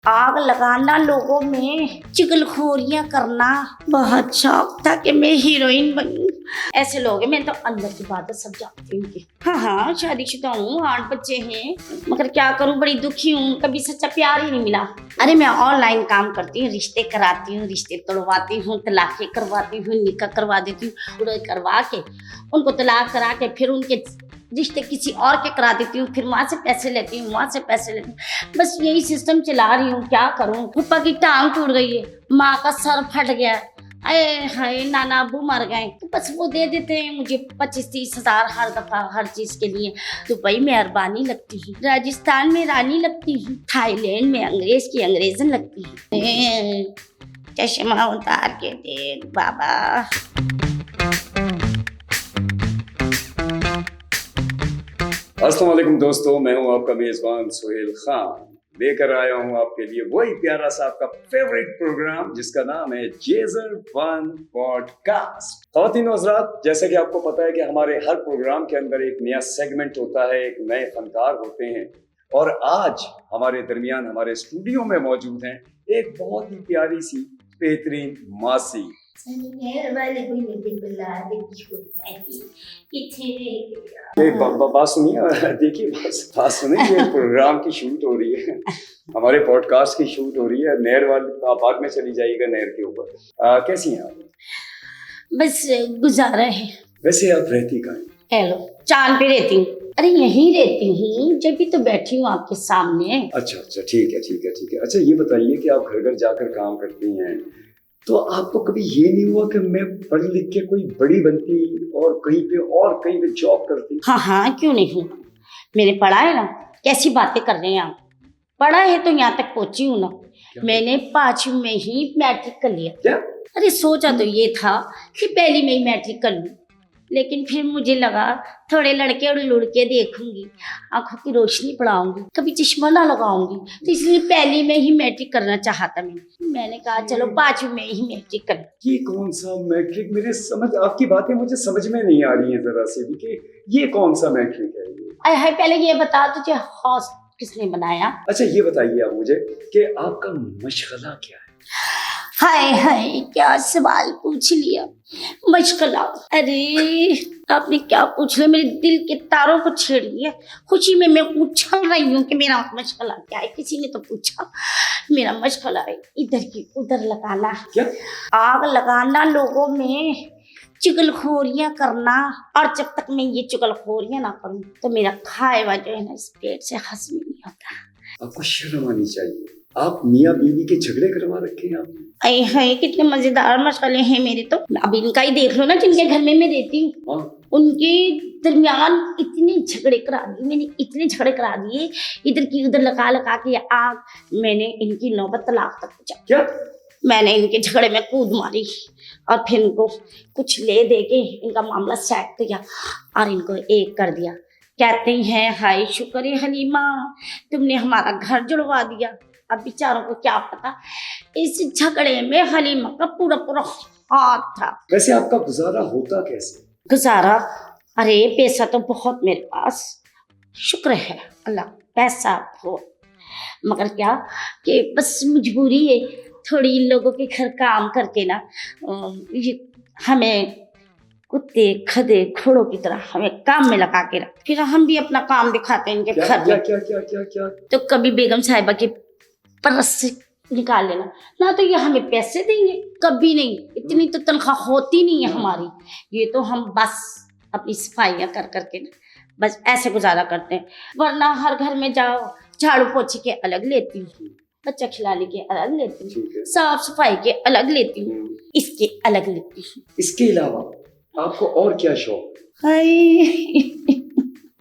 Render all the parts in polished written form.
आग लगाना, लोगों में चुगलखोरियां करना, बहुत शौक था कि मैं हीरोइन बनूं। ऐसे लोग हैं, मैं तो अंदर की बातें सब जानती हूँ कि हाँ शादीशुदा हूँ, 8 बच्चे हैं, मगर क्या करूँ, बड़ी दुखी हूँ, कभी सच्चा प्यार ही नहीं मिला। अरे मैं ऑनलाइन काम करती हूँ, रिश्ते कराती हूँ, रिश्ते तोड़वाती हूँ, तलाक़ें करवाती हूँ, निकाह करवा देती हूँ, पूरा करवा के उनको तलाक करा के फिर उनके रिश्ते किसी और के करा देती हूँ, फिर वहाँ से पैसे लेती हूँ, वहाँ से पैसे लेती हूँ, बस यही सिस्टम चला रही हूँ। क्या करूँ, पप्पा की टांग टूट गई है, माँ का सर फट गया, अरे हाय नाना अबू मर गए, तो बस वो दे देते हैं मुझे 25-30 हज़ार हर दफ़ा हर चीज़ के लिए। दुबई में अरबानी लगती हूँ, राजस्थान में रानी लगती हूँ, थाईलैंड में अंग्रेज की अंग्रेजन लगती हूँ। चश्मा उतार के देख बाबा। अस्सलाम वालेकुम दोस्तों, मैं हूं आपका मेज़बान सुहेल खान। लेकर आया हूं आपके लिए वही प्यारा सा आपका फेवरेट प्रोग्राम जिसका नाम है जेजर वन पॉडकास्ट। ख़वातीन और हज़रात, जैसे कि आपको पता है कि हमारे हर प्रोग्राम के अंदर एक नया सेगमेंट होता है, एक नए फनकार होते हैं, और आज हमारे दरमियान हमारे स्टूडियो में मौजूद हैं एक बहुत ही प्यारी सी बेहतरीन मासी। बात सुनिए, देखिए बात सुनिए, ये प्रोग्राम की शूट हो रही है, हमारे पॉडकास्ट की शूट हो रही है। नहर वाली बाद में चली जाइएगा, नहर के ऊपर। कैसी हैं आप? बस गुजारा है। वैसे आप रहती कहाँ हैं? हेलो, चांद पे रहती हूँ। अरे यहीं रहती हूँ, जब भी तो बैठी हूँ आपके सामने। अच्छा, ठीक है। अच्छा ये बताइए कि आप घर घर जाकर काम करती हैं, तो आपको कभी ये नहीं हुआ कि मैं पढ़ लिख के कोई बड़ी बनती और कहीं पे जॉब करती? हाँ, क्यों नहीं हुआ, मैंने पढ़ा है ना। कैसी बातें कर रहे हैं आप, पढ़ा है तो यहाँ तक पहुंची हूँ ना। मैंने 5वीं में ही मैट्रिक कर लिया। क्या? अरे सोचा तो ये था कि पहली में ही मैट्रिक कर लूँ, लेकिन फिर मुझे लगा थोड़े लड़के और लुड़के देखूंगी, आंखों की रोशनी बढ़ाऊंगी, कभी चश्मा ना लगाऊंगी, तो इसलिए पहली में ही मैट्रिक करना चाहता मैंने कहा चलो 5वीं में ही मैट्रिक कर। ये कौन सा मैट्रिक? आपकी बातें मुझे समझ में नहीं आ रही है जरा से भी कि ये कौन सा मैट्रिक है ये? अरे पहले ये बता तुझे हौस किसने बनाया? अच्छा ये बताइए आप मुझे कि आपका मशगला क्या है? हाय क्या सवाल पूछ लिया, मशगला। अरे आपने क्या पूछ लिया, मेरे दिल के तारों को छेड़ दिया। खुशी में मैं उछल रही हूँ कि मेरा मशगला क्या है। किसी ने तो पूछा, मेरा मशगला है इधर की उधर लगाना। क्या? आग लगाना, लोगों में चुगलखोरियां करना, और जब तक मैं ये चुगलखोरियां ना करूं तो मेरा खाएवा जो है ना इस पेट से हजम नहीं होता। आपको शर्म आनी चाहिए, आप मियाँ बीवी के झगड़े करवा रखे हैं आपने। अरे है कितने मजेदार मशगले हैं मेरे तो। अब इनका ही देख लो ना, जिनके घर में मैं रहती हूँ, उनके दरमियान इतने झगड़े करा दिए मैंने, इतने झगड़े करा दिए, इधर की उधर लगा के आग। मैंने इनकी नौबत तलाक तक पहुंचा। क्या? मैंने इनके झगड़े में कूद मारी और फिर इनको कुछ ले दे के इनका मामला सेट किया और इनको एक कर दिया। कहते हैं हाय शुक्र है हलीमा, तुमने हमारा घर जुड़वा दिया। अब बेचारों को क्या पता, इस झगड़े में हलीमा का पूरा हाथ था। वैसे आपका गुजारा होता कैसे? गुजारा, अरे पैसा तो बहुत मेरे पास, शुक्र है अल्लाह, पैसा हो, मगर क्या कि बस मजबूरी है थोड़ी इन लोगों के घर काम करके ना, हमें कुत्ते खदे घोड़ों की तरह हमें काम में लगा के रख, फिर हम भी अपना काम दिखाते हैं इनके घर में। क्या? तो कभी बेगम साहिबा के परस से निकाल लेना ना, तो ये हमें पैसे देंगे, कभी नहीं। इतनी तो तनख्वाह होती नहीं है हमारी, ये तो हम बस अपनी सफाइयाँ कर करके ना बस ऐसे गुजारा करते हैं। वरना हर घर में जाओ, झाड़ू पोछे के अलग लेती हूँ, बच्चा खिलाने के अलग लेती हूँ, साफ सफाई के अलग लेती हूँ, इसके अलग लेती हूँ। इसके अलावा आपको और क्या शौक?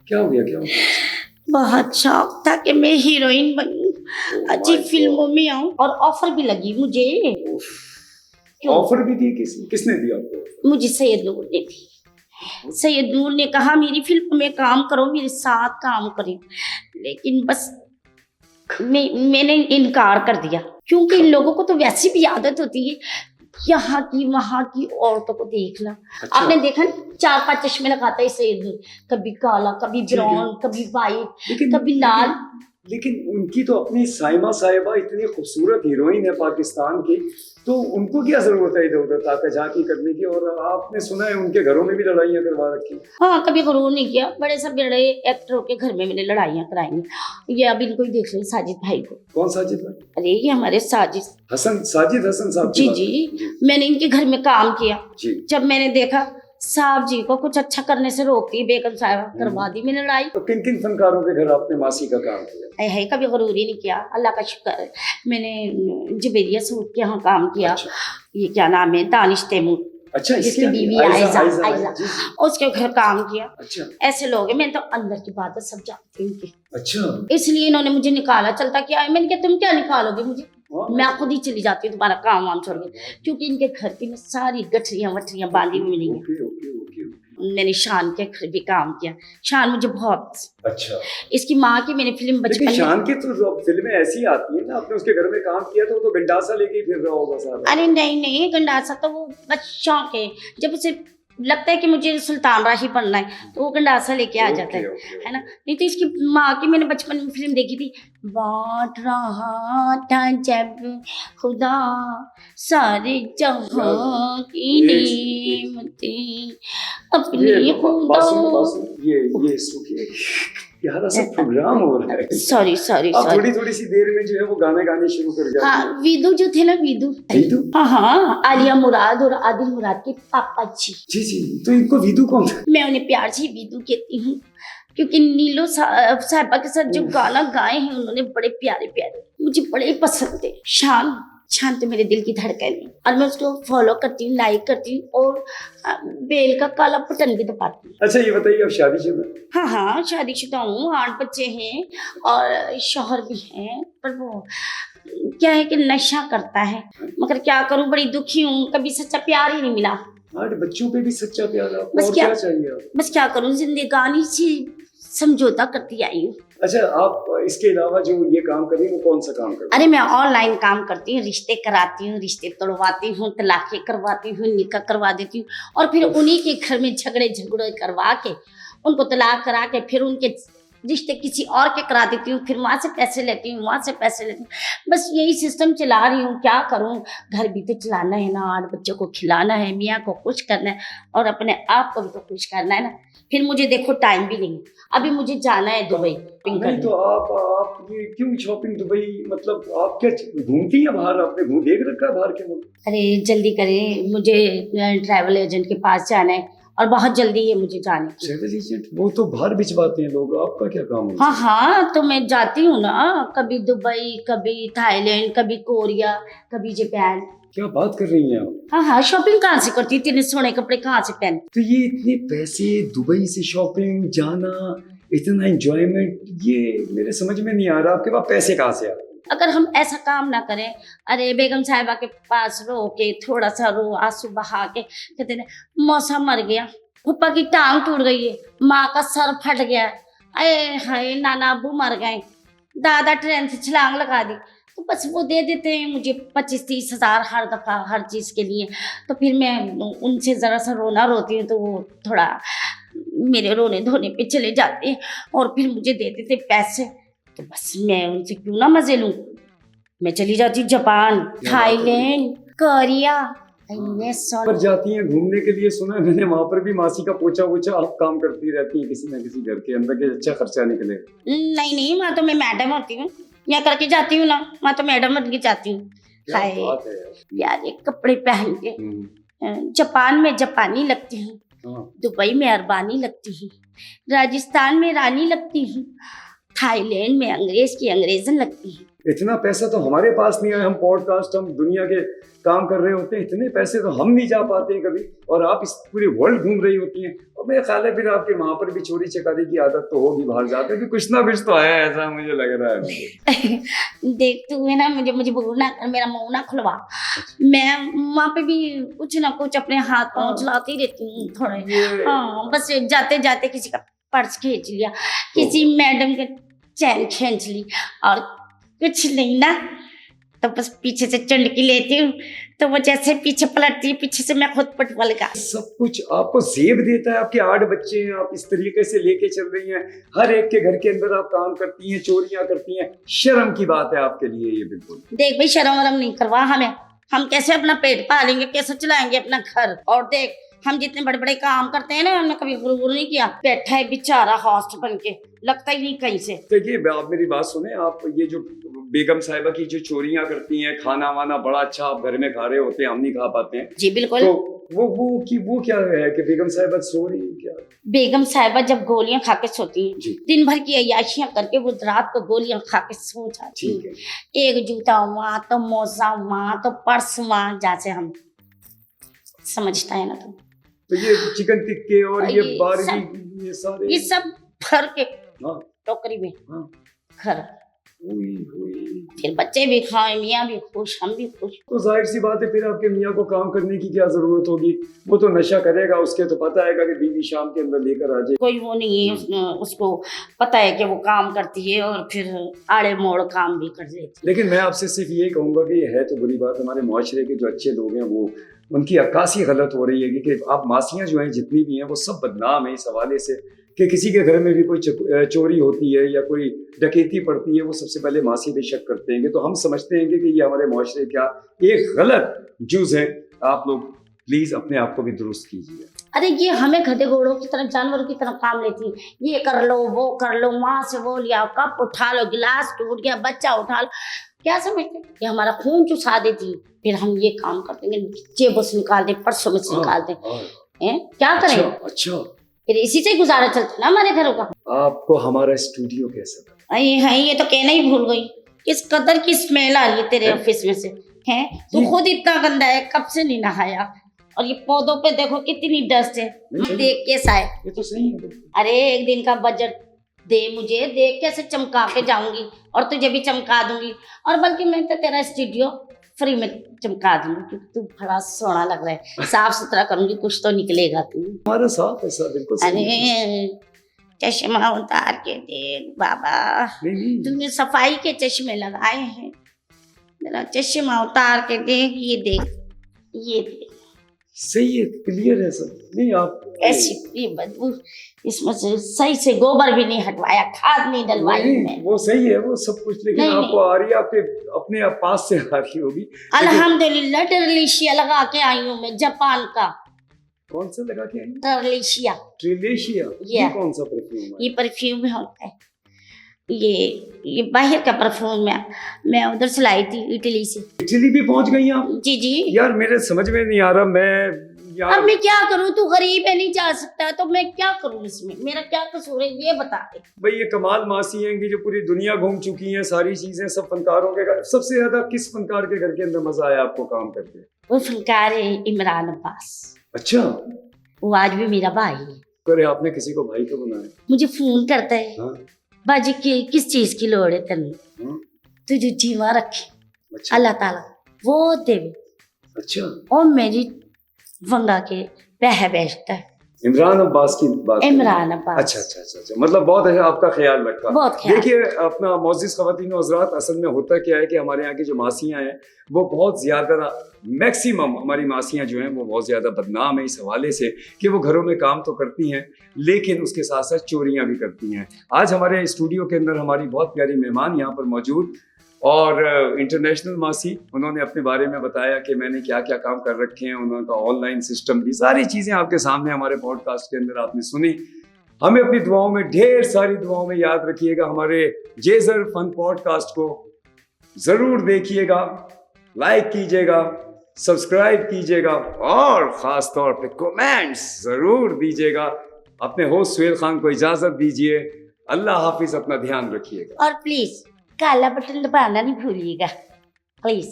क्या हो गया? बहुत शौक था कि मैं हीरोइन बनूं, अच्छी फिल्मों में आऊं, और ऑफर भी लगी मुझे। ऑफर भी दी? किसने दिया आपको? मुझे सैयद नूर ने दी। सैयद नूर ने कहा मेरी फिल्म में काम करो, मेरे साथ काम करें, लेकिन बस मैंने इनकार कर दिया, क्योंकि इन लोगों को तो वैसी भी आदत होती है यहाँ की वहाँ की औरतों को देखना। अच्छा। आपने देखा 4-5 चश्मे लगाता है सैयद नूर, कभी काला, कभी ब्राउन, कभी वाइट, कभी लाल। लेकिन उनकी तो अपनी साइमा साहिबा इतनी खूबसूरत हीरोइन है पाकिस्तान की, तो उनको क्या जरूरत है इधर उधर ताका झाकी करने की। और आपने सुना है उनके घरों में भी लड़ाइयाँ करवा रखी। हाँ, कभी गुरूर नहीं किया। बड़े सब बड़े एक्टरों के घर में मैंने लड़ाइयाँ कराई हैं। ये अभी इनको ही देख लो, साजिद भाई को। कौन साजिद भाई? अरे ये हमारे साजिद हसन साहब की जी बात जी। मैंने इनके घर में काम किया जी। जब मैंने देखा साहब जी को कुछ अच्छा करने से रोकती बेगम साहिबा, करवा दी मैंने लड़ाई। तो किन किन फनकारों के घर आपने मासी का काम किया? है कभी गुरूर ही नहीं किया, अल्लाह का शुक्र है। मैंने जुबेरिया सूट के यहाँ काम किया। अच्छा। ये क्या नाम है, दानिश तैमूर, अच्छा, जिसकी इसके बीवी आयजा आयजा, जी, जी। उसके घर काम किया। अच्छा ऐसे लोग हैं, मैं तो अंदर की बातें सब जानती हूँ इनकी। अच्छा। इसलिए इन्होंने मुझे निकाला, चलता क्या है। मैंने कहा तुम क्या निकालोगे मुझे, हाँ। मैं खुद ही चली जाती हूँ तुम्हारा काम वाम छोड़ के, क्योंकि इनके घर की ना सारी गठरियाँ वठरियाँ बांधी हुई नहीं है। Okay okay okay. मैंने शान के घर भी काम किया। शान मुझे बहुत, अच्छा। इसकी माँ की मैंने फिल्म लेकिन बचपन में। शान की तो फिल्में ऐसी आती है ना, आपने उसके घर में काम किया तो वो तो गंडासा लेके ही फिर रहा होगा सारा। अरे नहीं नहीं, गंडासा तो वो बच्चों के, जब उसे लगता है कि मुझे सुल्तान राही बनना है तो वो गंडासा लेके आ जाता है ना। नहीं तो इसकी माँ की मैंने बचपन में फिल्म देखी थी, बांट रहा था जब खुदा सारे जहां की नेमतें अपनी खुदा। ये सुखिए यार, ऐसा प्रोग्राम हो रहा है। सॉरी आप थोड़ी थोड़ी सी देर में जो है वो गाने गाने शुरू कर जाते हैं। हाँ, विदु जो थे ना, विदु। हाँ हाँ, आलिया मुराद और आदिल मुराद के पापा जी। जी जी। तो इनको विदु कौन? मैं उन्हें प्यार से विदु कहती हूँ, क्योंकि नीलो साहिबा के साथ जो गाना गाए हैं उन्होंने, बड़े प्यारे प्यारे, मुझे बड़े पसंद है। शान तो मेरे दिल की धड़कन है और मैं उसको फॉलो करती हूँ, लाइक करती हूँ और बेल का काला बटन भी दबाती हूँ। अच्छा ये बताइए, आप शादीशुदा? हाँ हाँ, शादीशुदा हूँ, 8 बच्चे हैं और शौहर भी हैं, पर वो क्या है कि नशा करता है। मगर क्या करूँ, बड़ी दुखी हूँ, कभी सच्चा प्यार ही नहीं मिला। 8 बच्चों पे भी सच्चा प्यार आपको? बस और क्या चाहिए आप? बस क्या करूँ, जिंदगानी से समझौता करती आई हूँ। अच्छा, आप इसके अलावा जो ये काम कर रही हैं वो कौन सा काम कर रही हैं? अरे मैं ऑनलाइन काम करती हूँ, रिश्ते कराती हूँ, रिश्ते तोड़वाती हूँ, तलाक़ें करवाती हूँ, निकाह करवा देती हूँ और फिर उन्हीं के घर में झगड़े करवा के उनको तलाक करा के फिर उनके रिश्ते किसी और के करा देती हूँ, फिर वहाँ से पैसे लेती हूँ, वहाँ से पैसे लेती हूँ। बस यही सिस्टम चला रही हूँ, क्या करूँ। घर भी तो चलाना है ना, 8 बच्चों को खिलाना है, मियाँ को खुश करना है और अपने आप को भी तो खुश करना है ना। फिर मुझे देखो टाइम भी नहीं, अभी मुझे जाना है दुबई शॉपिंग करने। तो आप ये क्यों शॉपिंग दुबई, मतलब आप क्या घूमती हैं बाहर? आपने देख रखा है बाहर के मुल्क? अरे जल्दी करें, मुझे ट्रैवल एजेंट के पास जाना है और बहुत जल्दी है मुझे जाने की। ट्रैवल एजेंट वो तो बाहर भिजवाते हैं लोग, आपका क्या काम है? हाँ हाँ, तो मैं जाती हूँ ना, कभी दुबई, कभी थाईलैंड, कभी कोरिया, कभी जापान। क्या बात कर रही हैं आप? हाँ हाँ, शॉपिंग कहाँ से करती, इतने सोने कपड़े कहाँ से पहन। तो ये इतने पैसे, दुबई से शॉपिंग जाना, इतना एंजॉयमेंट, ये मेरे समझ में नहीं आ रहा। आपके पास पैसे कहाँ से आ रहे? अगर हम ऐसा काम ना करें, अरे बेगम साहिबा के पास रो के थोड़ा सा रो, आंसू बहा के कहते हैं मौसा मर गया, फूफा की टांग टूट गई है, माँ का सर फट गया, अरे हाय नाना अबू मर गए, दादा ट्रेन से छलांग लगा दी, तो बस वो दे देते हैं मुझे 25-30 हज़ार हर दफ़ा हर चीज़ के लिए। तो फिर मैं उनसे ज़रा सा रोना रोती हूँ तो वो थोड़ा मेरे रोने धोने पे चले जाते हैं और फिर मुझे दे देते पैसे। तो बस मैं उनसे क्यों ना मज़े लूँ, मैं चली जाती हूँ जापान, थाईलैंड, कोरिया। पर जाती हैं घूमने के लिए, सुना है मैंने वहाँ पर भी मासी का पोछा वोछा आप काम करती रहती हैं किसी न किसी घर के अंदर के, अच्छा खर्चा निकले। नहीं नहीं, वहाँ तो मैं मैडम होती हूँ, यहाँ करके जाती हूँ ना, वहाँ तो मैडम बन के जाती हूँ। हाय यार, ये कपड़े पहन के जापान में जापानी लगती हूँ, दुबई में अरबानी लगती हूँ, राजस्थान में रानी लगती हूँ, थाईलैंड में अंग्रेज की अंग्रेजन लगती हूँ। इतना पैसा तो हमारे पास नहीं है, हम पॉडकास्ट, हम दुनिया के काम कर रहे होते हैं, इतने पैसे तो हम नहीं जा पाते हैं कभी, और आप इस पूरे वर्ल्ड घूम रही होती हैं। और मेरे ख्याल है फिर आपके वहाँ पर भी चोरी चकारी की आदत तो होगी बाहर जाकर, कि कुछ ना कुछ तो है, ऐसा मुझे लग रहा है। देख तू है ना, मुझे बोलना, मेरा मुंह ना खुलवा, मैं वहाँ पे भी कुछ ना कुछ अपने हाथ पाँव चलाती रहती हूँ थोड़े। हाँ, बस जाते जाते किसी का पर्स खींच लिया, किसी मैडम के चैन खींच ली, और कुछ नहीं ना, तो बस पीछे से चुंडकी लेती हूँ, तो वो जैसे पीछे पलटती है, पीछे से मैं खुद पटवल का। सब कुछ आपको जेब देता है, आपके 8 बच्चे हैं, आप इस तरीके से लेके चल रही हैं, हर एक के घर के अंदर आप काम करती हैं, चोरियां करती हैं, शर्म की बात है आपके लिए ये बिल्कुल। देख भाई, शर्म वरम नहीं करवा हमें, हम कैसे अपना पेट पालेंगे, कैसे चलाएंगे अपना घर। और देख, हम जितने बड़े बड़े काम करते हैं ना, हमने कभी गुरु नहीं किया। बैठा है बेचारा हॉस्ट बन के, लगता ही नहीं कहीं से। देखिए आप मेरी बात सुने, आप ये जो बेगम साहिबा की जो चोरियां करती हैं, खाना वाना बड़ा अच्छा आप घर में खा रहे होते हैं, हम नहीं खा पाते हैं। जी बिल्कुल। तो वो क्या है कि बेगम साहिबा सो रही है क्या? बेगम साहिबा जब गोलियां खा के सोती हैं, जी। दिन भर की अय्याशियां करके वो रात को गोलियां खा के सो जाती ठीक हैं। है। एक जूता वहाँ, तो मोजा वहाँ, तो पर्स वहाँ, जैसे हम समझता है ना तुम। तो ये चिकन टिक्के और ये बारबी, ये सारे, ये सब भर के हाँ टोकरी में हाँ। घर। हुई। फिर बच्चे भी खाए, मियाँ भी खुश, हम भी खुश। तो जाहिर सी बात है, फिर आपके मियाँ को काम करने की क्या जरूरत होगी? वो तो नशा करेगा, उसके तो पता है कि बीवी शाम के अंदर लेकर आ जाए। कोई वो नहीं है, उसको पता है कि वो काम करती है और फिर आड़े मोड़ काम भी कर लेती है। लेकिन मैं आपसे सिर्फ ये कहूंगा कि ये है तो बुरी बात, हमारे माशरे के जो अच्छे लोग हैं वो उनकी अक्कासी गलत हो रही है कि आप मासियाँ जो हैं जितनी भी हैं वो सब बदनाम है इस हवाले से कि किसी के घर में भी कोई चोरी होती है या कोई डकैती पड़ती है, वो सबसे पहले मासी पे शक करते हैं। तो हम समझते हैं कि ये हमारे माशरे का एक गलत जुज है। आप लोग प्लीज अपने आप को भी दुरुस्त कीजिए। अरे ये हमें गधे घोड़ों की तरह, जानवरों की तरह काम लेती है। ये कर लो, वो कर लो, वहां से वो लिया, कप उठा लो, गिलास टूट गया, बच्चा उठा लो। क्या समझते, ये हमारा खून चुसा देती। फिर हम ये काम करते हैं, जेबों से निकाल दे, पर्सों में से निकाल दे। क्या करें? अच्छा। फिर इसी से गुजारा चलता ना हमारे घरों का। आपको हमारा स्टूडियो कैसा लगा? ये तो कहना ही भूल गई, किस कदर की स्मेल आ रही है तेरे ऑफिस में से। है तू खुद इतना गंदा है, कब से नहीं नहाया। और ये पौधों पे देखो कितनी डस्ट है, देख के साए। ये तो सही है। अरे एक दिन का बजट दे मुझे, देख कैसे चमका के जाऊंगी और तुझे भी चमका दूंगी। और बल्कि मैं तो तेरा स्टूडियो फ्री में चमका दूंगी, क्योंकि तू बड़ा सोना लग रहा है। साफ सुथरा करूंगी, कुछ तो निकलेगा तू। हमारा साफ ऐसा बिल्कुल सही है। अरे चश्मा उतार के देख बाबा, नहीं। तूने सफाई के चश्मे लगाए हैं, जरा चश्मा उतार के देख, ये देख, ये देख। सही है, क्लियर है सब। नहीं आप ऐसी ये बदबू, इसमें से सही से गोबर भी नहीं हटवाया, खाद नहीं डलवाई मैं। वो सही है वो सब कुछ, लेकिन नहीं, आपको आ रही है, आपके अपने आप पास से आ रही होगी। अल्हम्दुलिल्लाह टर्लिशिया लगा के आई हूँ मैं, जापान का। कौन सा लगा के आई? टर्लिशिया। ट्रिलेशिया। ये कौन सा परफ्यूम है? ये परफ्यूम होता है, ये बाहर का परफ्यूम है। मैं उधर से लाई थी, इटली से। इटली भी पहुंच गई आप? जी जी। यार मेरे समझ में नहीं आ रहा, मैं यार अब मैं क्या करूं, तू गरीब है, नहीं जा सकता, तो मैं क्या करूं इसमें, मेरा क्या कसूर है, ये बता दे। भाई ये कमाल मासी हैं कि जो पूरी दुनिया घूम चुकी हैं, सारी चीजें सब फनकारों के घर। सबसे ज्यादा किस फनकार के घर के अंदर मजा आया आपको काम करके? वो फनकार है इमरान अब्बास। अच्छा। वो आज भी मेरा भाई है। करे आपने किसी को भाई को बनाया? मुझे फोन करता है, हाँ? बाजी की किस चीज की लोड़ है तेन, हाँ? तुझे जीवा रखे अच्छा। अल्लाह ताला वो देवे। अच्छा। और मेरी वंगा के बह बेचता है। इमरान अब्बास की बात? इमरान अब्बास। अच्छा। मतलब बहुत अच्छा, आपका ख्याल रखा। बहुत ख्याल। देखिए अपना मोअज़्ज़िज़ ख़वातीन और हज़रात, असल में होता क्या है कि हमारे यहाँ की जो मासियाँ हैं वो बहुत ज़्यादा, मैक्सिमम हमारी मासियाँ जो हैं वो बहुत ज़्यादा बदनाम है इस हवाले से कि वो घरों में काम तो करती हैं लेकिन उसके साथ साथ चोरियाँ भी करती हैं। आज हमारे स्टूडियो के अंदर हमारी बहुत प्यारी मेहमान यहाँ पर मौजूद और इंटरनेशनल मासी, उन्होंने अपने बारे में बताया कि मैंने क्या क्या काम कर रखे हैं, उनका ऑनलाइन सिस्टम भी, सारी चीज़ें आपके सामने हमारे पॉडकास्ट के अंदर आपने सुनी। हमें अपनी दुआओं में, ढेर सारी दुआओं में याद रखिएगा। हमारे जेजर फन पॉडकास्ट को ज़रूर देखिएगा, लाइक कीजिएगा, सब्सक्राइब कीजिएगा और ख़ास तौर पे कमेंट्स ज़रूर दीजिएगा। अपने होस्ट सुहेल खान को इजाज़त दीजिए। अल्लाह हाफिज़, अपना ध्यान रखिएगा। और प्लीज काला बटन दबाना नहीं भूलिएगा, प्लीज।